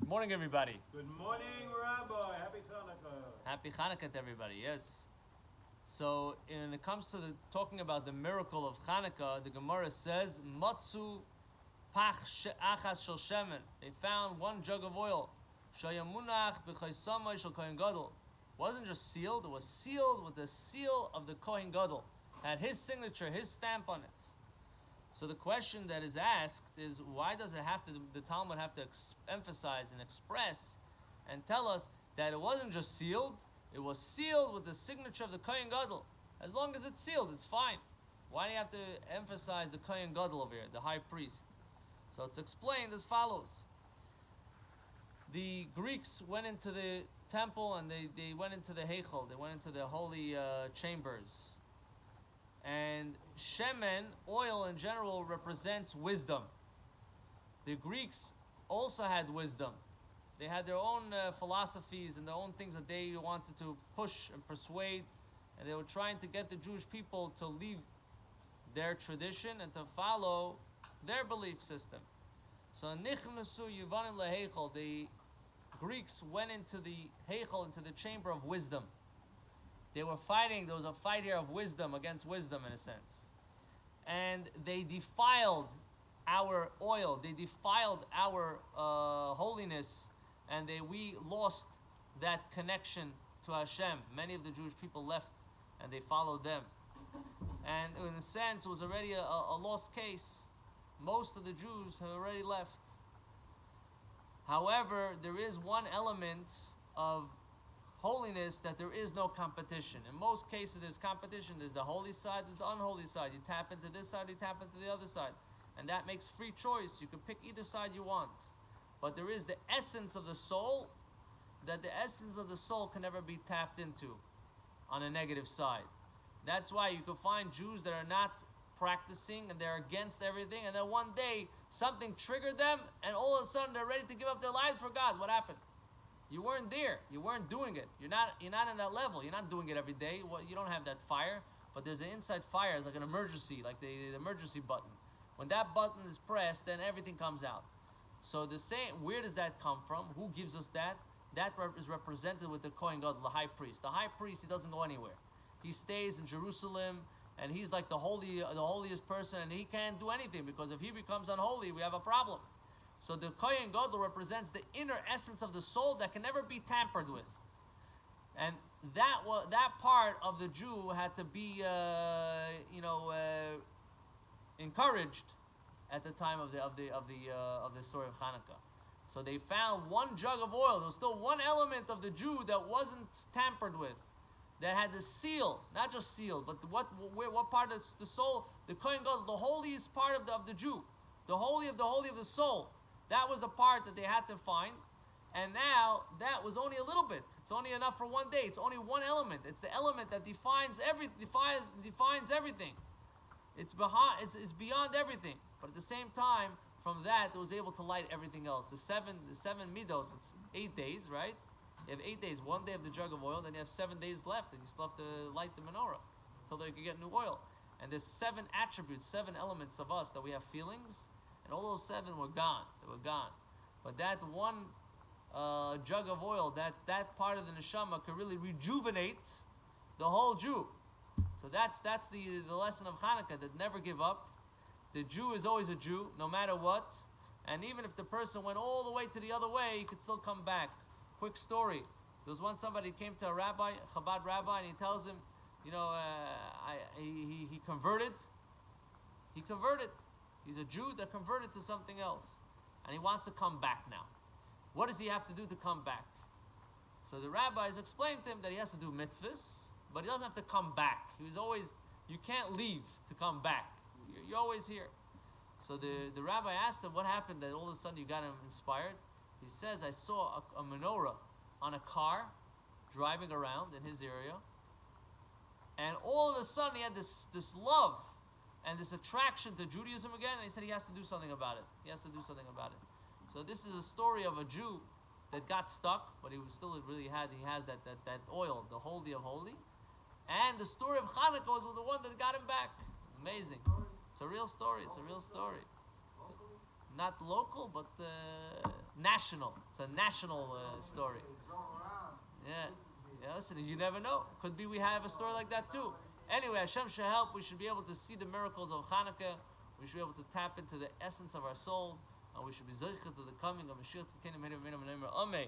Good morning, everybody. Good morning, Rabbi. Happy Chanukah. Happy Chanukah to everybody. Yes. So, when it comes to talking about the miracle of Chanukah, the Gemara says, "Matzu pach achas shel shemen." They found one jug of oil. Shayamunach b'chaysamay shel kohen gadol. Wasn't just sealed; it was sealed with the seal of the kohen gadol. Had his signature, his stamp on it. So the question that is asked is, why does it have to? The Talmud have to emphasize and express, and tell us that it wasn't just sealed; it was sealed with the signature of the kohen gadol. As long as it's sealed, it's fine. Why do you have to emphasize the kohen gadol over here, the high priest? So it's explained as follows. The Greeks went into the temple and they went into the heichal, they went into the holy chambers. And shemen, oil in general, represents wisdom. The Greeks also had wisdom. They had their own philosophies and their own things that they wanted to push and persuade, and they were trying to get the Jewish people to leave their tradition and to follow their belief system. So nichnasu yuvanim leheichal, the Greeks went into the heichal, into the chamber of wisdom. They were fighting, there was a fight here of wisdom against wisdom in a sense. And they defiled our oil, they defiled our holiness, and we lost that connection to Hashem. Many of the Jewish people left and they followed them. And in a sense, it was already a lost case. Most of the Jews have already left. However, there is one element of holiness that there is no competition. In most cases, there's competition. There's the holy side, there's the unholy side. You tap into this side, you tap into the other side. And that makes free choice. You can pick either side you want. But there is the essence of the soul, that the essence of the soul can never be tapped into on a negative side. That's why you can find Jews that are not practicing and they're against everything, and then one day something triggered them and all of a sudden they're ready to give up their lives for God. What happened? You weren't there. You weren't doing it. You're not in that level. You're not doing it every day. Well, you don't have that fire, but there's an inside fire. It's like an emergency, like the emergency button. When that button is pressed, then everything comes out. So the same, where does that come from? Who gives us that? That is represented with the Kohen Gadol, the high priest. The high priest, he doesn't go anywhere. He stays in Jerusalem, and he's like the holiest person, and he can't do anything, because if he becomes unholy, we have a problem. So the Kohen Gadol represents the inner essence of the soul that can never be tampered with, and that part of the Jew had to be, encouraged at the time of the story of Chanukah. So they found one jug of oil. There was still one element of the Jew that wasn't tampered with, that had the seal, not just sealed, but what part of the soul, the Kohen Gadol, the holiest part of the Jew, the holy of the soul. That was the part that they had to find, and now that was only a little bit. It's only enough for one day. It's only one element. It's the element that defines everything. It's beyond everything. But at the same time, from that, it was able to light everything else. The seven midos. It's 8 days, right? You have 8 days. One day of the jug of oil, then you have 7 days left, and you still have to light the menorah until they can get new oil. And there's 7 attributes, 7 elements of us that we have feelings. And all those 7 were gone. They were gone. But that one jug of oil, that part of the neshama could really rejuvenate the whole Jew. So that's the lesson of Chanukah, that never give up. The Jew is always a Jew, no matter what. And even if the person went all the way to the other way, he could still come back. Quick story. There was once somebody came to a rabbi, a Chabad rabbi, and he tells him, he converted. He converted. He's a Jew that converted to something else. And he wants to come back now. What does he have to do to come back? So the rabbis explained to him that he has to do mitzvahs, but he doesn't have to come back. You can't leave to come back. You're always here. So the rabbi asked him, what happened that all of a sudden you got him inspired? He says, I saw a menorah on a car driving around in his area. And all of a sudden he had this love and this attraction to Judaism again, and he said he has to do something about it. He has to do something about it. So this is a story of a Jew that got stuck, but he has that oil, the holy of holy. And the story of Chanukah was the one that got him back. Amazing. It's a real story. It's a real story. Not local, but national. It's a national story. Yeah. Yeah, listen, you never know. Could be we have a story like that too. Anyway, Hashem should help. We should be able to see the miracles of Chanukah. We should be able to tap into the essence of our souls. And we should be zeicha to the coming of Mashiach Tzidkenu Amen.